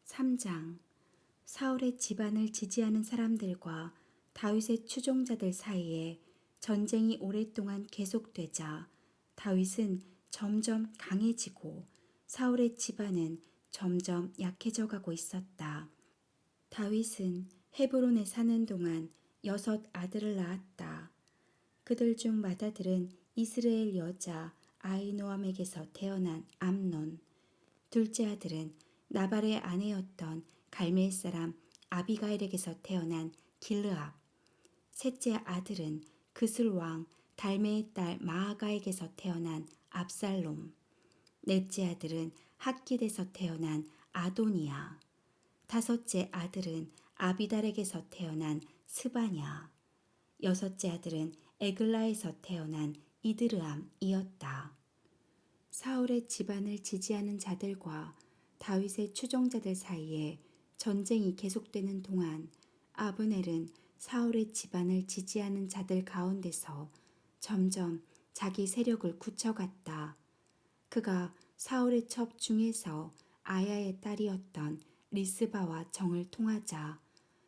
3장. 사울의 집안을 지지하는 사람들과 다윗의 추종자들 사이에 전쟁이 오랫동안 계속되자 다윗은 점점 강해지고 사울의 집안은 점점 약해져 가고 있었다. 다윗은 헤브론에 사는 동안 6 아들을 낳았다. 그들 중 맏아들은 이스라엘 여자 아히노암에게서 태어난 암논, 둘째 아들은 나발의 아내였던 갈멜 사람 아비가일에게서 태어난 길르압, 셋째 아들은 그슬 왕 달메의 딸 마아가에게서 태어난 압살롬, 넷째 아들은 학깃에서 태어난 아도니아, 다섯째 아들은 아비달에게서 태어난 스바냐, 여섯째 아들은 에글라에서 태어난 이드르암이었다. 사울의 집안을 지지하는 자들과 다윗의 추종자들 사이에 전쟁이 계속되는 동안 아브넬은 사울의 집안을 지지하는 자들 가운데서 점점 자기 세력을 굳혀갔다. 그가 사울의 첩 중에서 아야의 딸이었던 리스바와 정을 통하자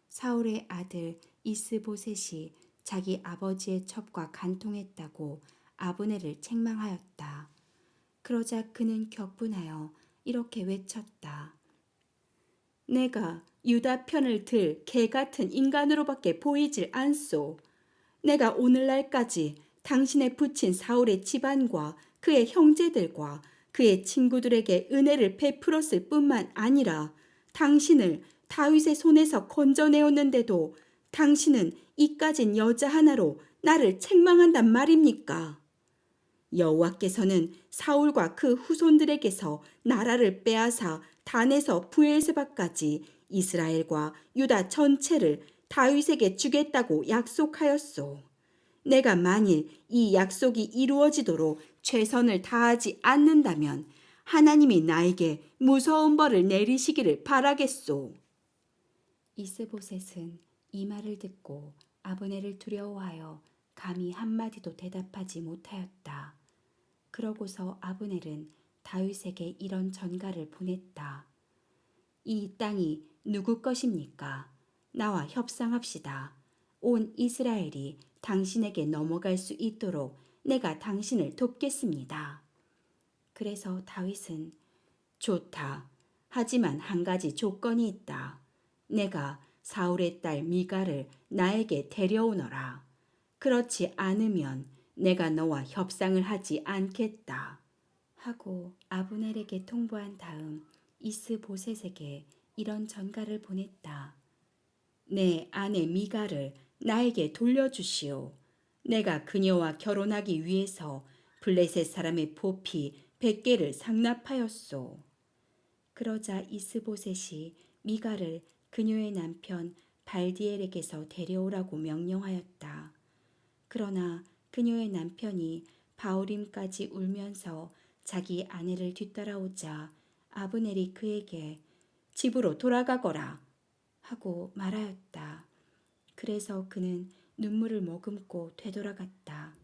사울의 아들 이스보셋이 자기 아버지의 첩과 간통했다고 아브넬을 책망하였다. 그러자 그는 격분하여 이렇게 외쳤다. 내가 유다 편을 들 개 같은 인간으로밖에 보이질 않소. 내가 오늘날까지 당신의 부친 사울의 집안과 그의 형제들과 그의 친구들에게 은혜를 베풀었을 뿐만 아니라 당신을 다윗의 손에서 건져내었는데도 당신은 이까진 여자 하나로 나를 책망한단 말입니까? 여호와께서는 사울과 그 후손들에게서 나라를 빼앗아 단에서 부엘세바까지 이스라엘과 유다 전체를 다윗에게 주겠다고 약속하였소. 내가 만일 이 약속이 이루어지도록 최선을 다하지 않는다면 하나님이 나에게 무서운 벌을 내리시기를 바라겠소. 이스보셋은 이 말을 듣고 아브넬을 두려워하여 감히 한마디도 대답하지 못하였다. 그러고서 아브넬은 다윗에게 이런 전가를 보냈다. 이 땅이 누구 것입니까? 나와 협상합시다. 온 이스라엘이 당신에게 넘어갈 수 있도록 내가 당신을 돕겠습니다. 그래서 다윗은 좋다. 하지만 한 가지 조건이 있다. 내가 사울의 딸 미갈을 나에게 데려오너라. 그렇지 않으면 내가 너와 협상을 하지 않겠다. 하고 아브넬에게 통보한 다음 이스보셋에게 이런 전가를 보냈다. 내 아내 미갈을 나에게 돌려주시오. 내가 그녀와 결혼하기 위해서 블레셋 사람의 포피 100개를 상납하였소. 그러자 이스보셋이 미갈을 그녀의 남편 발디엘에게서 데려오라고 명령하였다. 그러나 그녀의 남편이 바울임까지 울면서 자기 아내를 뒤따라오자 아브넬이 그에게 집으로 돌아가거라 하고 말하였다. 그래서 그는 눈물을 머금고 되돌아갔다.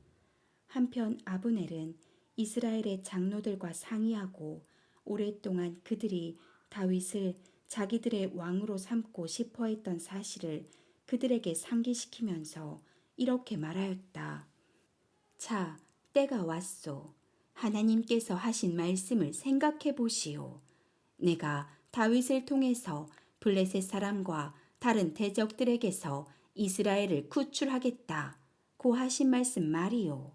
한편 아브넬은 이스라엘의 장로들과 상의하고 오랫동안 그들이 다윗을 자기들의 왕으로 삼고 싶어 했던 사실을 그들에게 상기시키면서 이렇게 말하였다. 자, 때가 왔소. 하나님께서 하신 말씀을 생각해 보시오. 내가 다윗을 통해서 블레셋 사람과 다른 대적들에게서 이스라엘을 구출하겠다. 고 하신 말씀 말이오.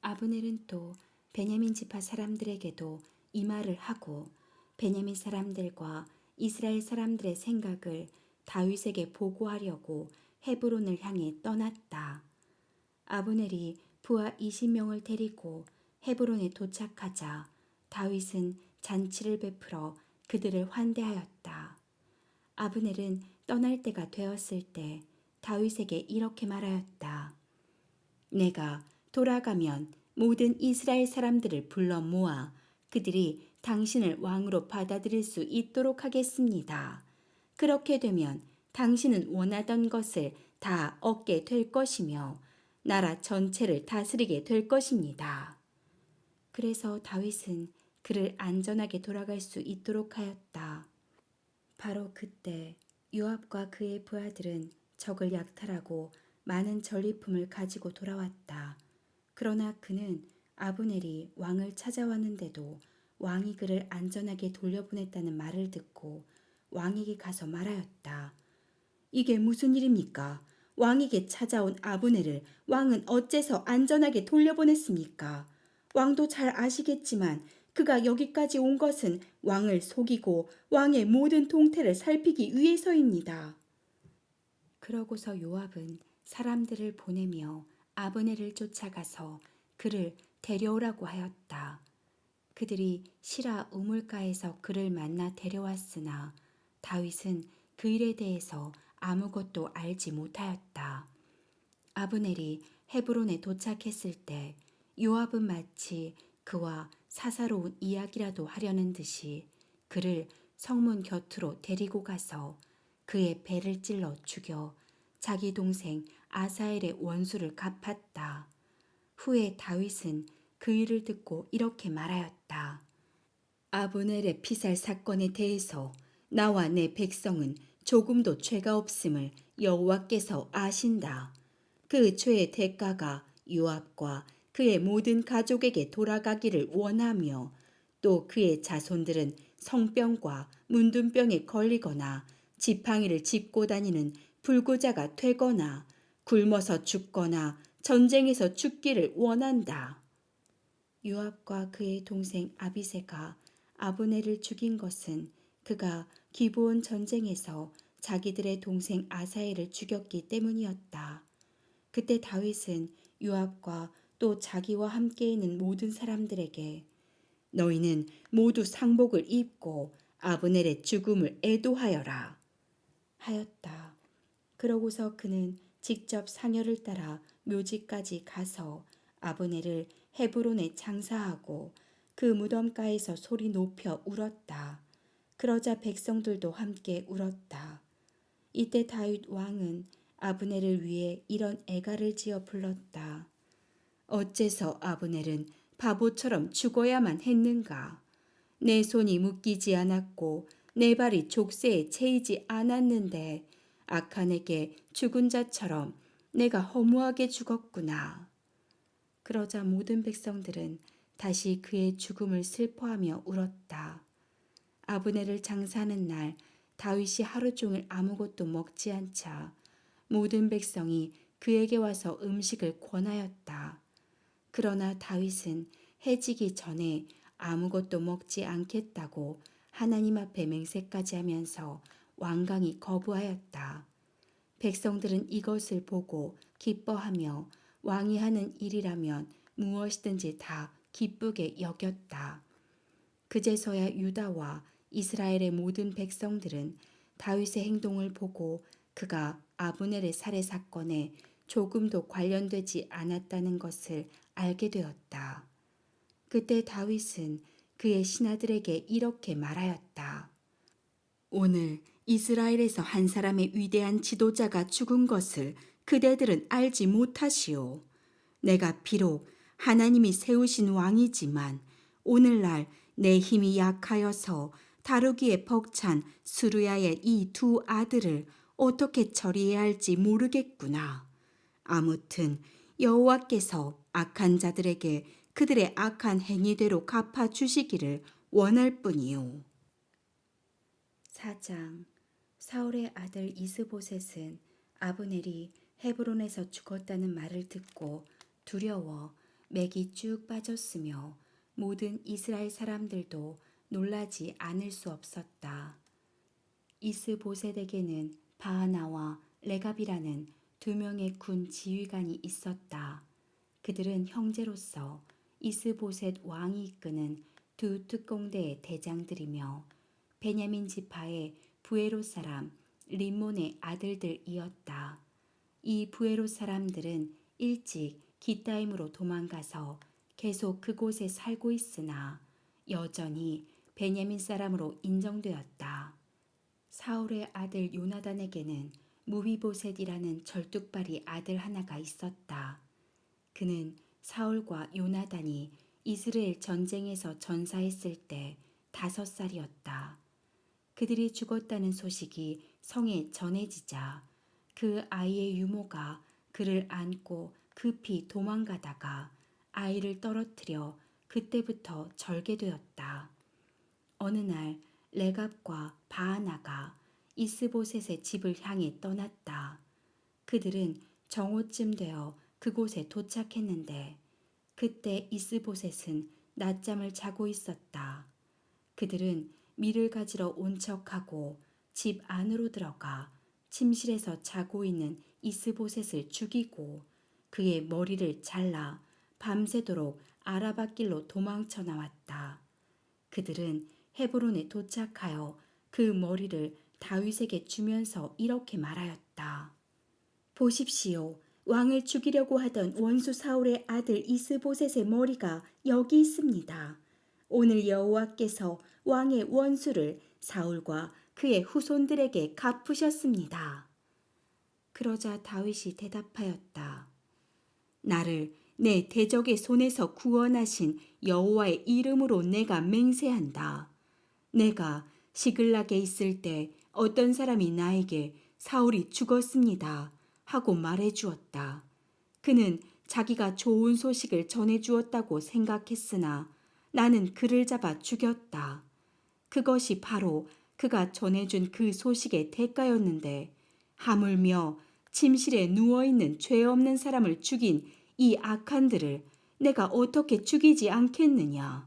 아브넬은 또 베냐민 지파 사람들에게도 이 말을 하고 베냐민 사람들과 이스라엘 사람들의 생각을 다윗에게 보고하려고 헤브론을 향해 떠났다. 아브넬이 부하 20명을 데리고 헤브론에 도착하자 다윗은 잔치를 베풀어 그들을 환대하였다. 아브넬은 떠날 때가 되었을 때 다윗에게 이렇게 말하였다. 내가 돌아가면 모든 이스라엘 사람들을 불러 모아 그들이 당신을 왕으로 받아들일 수 있도록 하겠습니다. 그렇게 되면 당신은 원하던 것을 다 얻게 될 것이며 나라 전체를 다스리게 될 것입니다. 그래서 다윗은 그를 안전하게 돌아갈 수 있도록 하였다. 바로 그때 요압과 그의 부하들은 적을 약탈하고 많은 전리품을 가지고 돌아왔다. 그러나 그는 아브넬이 왕을 찾아왔는데도 왕이 그를 안전하게 돌려보냈다는 말을 듣고 왕에게 가서 말하였다. 이게 무슨 일입니까? 왕에게 찾아온 아브넬을 왕은 어째서 안전하게 돌려보냈습니까? 왕도 잘 아시겠지만 그가 여기까지 온 것은 왕을 속이고 왕의 모든 동태를 살피기 위해서입니다. 그러고서 요압은 사람들을 보내며 아브넬을 쫓아가서 그를 데려오라고 하였다. 그들이 시라 우물가에서 그를 만나 데려왔으나 다윗은 그 일에 대해서 아무것도 알지 못하였다. 아브넬이 헤브론에 도착했을 때 요압은 마치 그와 사사로운 이야기라도 하려는 듯이 그를 성문 곁으로 데리고 가서 그의 배를 찔러 죽여 자기 동생 아사엘의 원수를 갚았다. 후에 다윗은 그 일을 듣고 이렇게 말하였다. 아브넬의 피살 사건에 대해서 나와 내 백성은 조금도 죄가 없음을 여호와께서 아신다. 그 죄의 대가가 요압과 그의 모든 가족에게 돌아가기를 원하며 또 그의 자손들은 성병과 문둥병에 걸리거나 지팡이를 짚고 다니는 불구자가 되거나 굶어서 죽거나 전쟁에서 죽기를 원한다. 요압과 그의 동생 아비새가 아브넬을 죽인 것은 그가 기브온 전쟁에서 자기들의 동생 아사엘을 죽였기 때문이었다. 그때 다윗은 요압과 또 자기와 함께 있는 모든 사람들에게 너희는 모두 상복을 입고 아브넬의 죽음을 애도하여라 하였다. 그러고서 그는 직접 상여를 따라 묘지까지 가서 아브넬을 헤브론에 장사하고 그 무덤가에서 소리 높여 울었다. 그러자 백성들도 함께 울었다. 이때 다윗 왕은 아브넬을 위해 이런 애가를 지어 불렀다. 어째서 아브넬은 바보처럼 죽어야만 했는가? 내 손이 묶이지 않았고 내 발이 족쇄에 채이지 않았는데 악한에게 죽은 자처럼 내가 허무하게 죽었구나. 그러자 모든 백성들은 다시 그의 죽음을 슬퍼하며 울었다. 아브넬을 장사하는 날 다윗이 하루 종일 아무것도 먹지 않자 모든 백성이 그에게 와서 음식을 권하였다. 그러나 다윗은 해지기 전에 아무것도 먹지 않겠다고 하나님 앞에 맹세까지 하면서 완강히 거부하였다. 백성들은 이것을 보고 기뻐하며 왕이 하는 일이라면 무엇이든지 다 기쁘게 여겼다. 그제서야 유다와 이스라엘의 모든 백성들은 다윗의 행동을 보고 그가 아브넬의 살해 사건에 조금도 관련되지 않았다는 것을 알게 되었다. 그때 다윗은 그의 신하들에게 이렇게 말하였다. 오늘 이스라엘에서 한 사람의 위대한 지도자가 죽은 것을 그대들은 알지 못하시오. 내가 비록 하나님이 세우신 왕이지만 오늘날 내 힘이 약하여서 다루기에 벅찬 수르야의 이 두 아들을 어떻게 처리해야 할지 모르겠구나. 아무튼 여호와께서 악한 자들에게 그들의 악한 행위대로 갚아주시기를 원할 뿐이요. 4장. 사울의 아들 이스보셋은 아브넬이 헤브론에서 죽었다는 말을 듣고 두려워 맥이 쭉 빠졌으며 모든 이스라엘 사람들도 놀라지 않을 수 없었다. 이스보셋에게는 바하나와 레갑이라는 두 명의 군 지휘관이 있었다. 그들은 형제로서 이스보셋 왕이 이끄는 두 특공대의 대장들이며 베냐민 지파의 부에롯 사람 림몬의 아들들이었다. 이 부에롯 사람들은 일찍 기타임으로 도망가서 계속 그곳에 살고 있으나 여전히 베냐민 사람으로 인정되었다. 사울의 아들 요나단에게는 무비보셋이라는 절뚝발이 아들 하나가 있었다. 그는 사울과 요나단이 이스라엘 전쟁에서 전사했을 때 5살이었다. 그들이 죽었다는 소식이 성에 전해지자 그 아이의 유모가 그를 안고 급히 도망가다가 아이를 떨어뜨려 그때부터 절개되었다. 어느 날 레갑과 바하나가 이스보셋의 집을 향해 떠났다. 그들은 정오쯤 되어 그곳에 도착했는데 그때 이스보셋은 낮잠을 자고 있었다. 그들은 밀을 가지러 온 척하고 집 안으로 들어가 침실에서 자고 있는 이스보셋을 죽이고 그의 머리를 잘라 밤새도록 아라밧길로 도망쳐 나왔다. 그들은 헤브론에 도착하여 그 머리를 다윗에게 주면서 이렇게 말하였다. 보십시오. 왕을 죽이려고 하던 원수 사울의 아들 이스보셋의 머리가 여기 있습니다. 오늘 여호와께서 왕의 원수를 사울과 그의 후손들에게 갚으셨습니다. 그러자 다윗이 대답하였다. 나를 내 대적의 손에서 구원하신 여호와의 이름으로 내가 맹세한다. 내가 시글락에 있을 때 어떤 사람이 나에게 사울이 죽었습니다 하고 말해 주었다. 그는 자기가 좋은 소식을 전해 주었다고 생각했으나 나는 그를 잡아 죽였다. 그것이 바로 그가 전해준 그 소식의 대가였는데 하물며 침실에 누워있는 죄 없는 사람을 죽인 이 악한들을 내가 어떻게 죽이지 않겠느냐.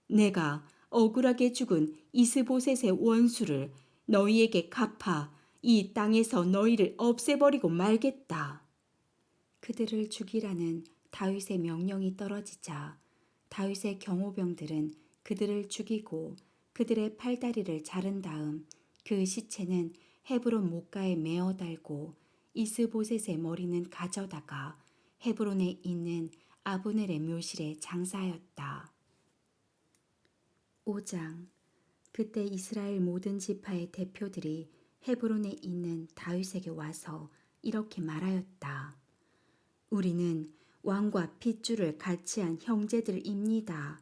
내가 억울하게 죽은 이스보셋의 원수를 너희에게 갚아 이 땅에서 너희를 없애버리고 말겠다. 그들을 죽이라는 다윗의 명령이 떨어지자 다윗의 경호병들은 그들을 죽이고 그들의 팔다리를 자른 다음 그 시체는 헤브론 못가에 메어 달고 이스보셋의 머리는 가져다가 헤브론에 있는 아브넬의 묘실에 장사하였다. 5장. 그때 이스라엘 모든 지파의 대표들이 헤브론에 있는 다윗에게 와서 이렇게 말하였다. 우리는 왕과 핏줄을 같이 한 형제들입니다.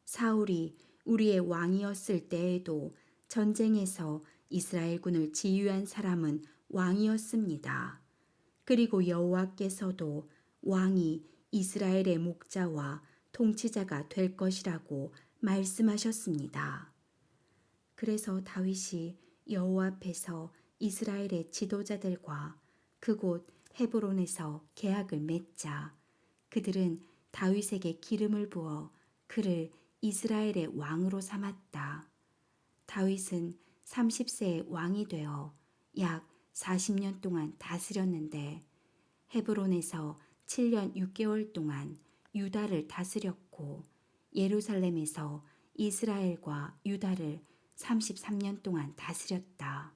사울이 우리의 왕이었을 때에도 전쟁에서 이스라엘군을 지휘한 사람은 왕이었습니다. 그리고 여호와께서도 왕이 이스라엘의 목자와 통치자가 될 것이라고 말씀하셨습니다. 그래서 다윗이 여호와 앞에서 이스라엘의 지도자들과 그곳 헤브론에서 계약을 맺자 그들은 다윗에게 기름을 부어 그를 이스라엘의 왕으로 삼았다. 다윗은 30세의 왕이 되어 약 40년 동안 다스렸는데 헤브론에서 7년 6개월 동안 유다를 다스렸고 예루살렘에서 이스라엘과 유다를 33년 동안 다스렸다.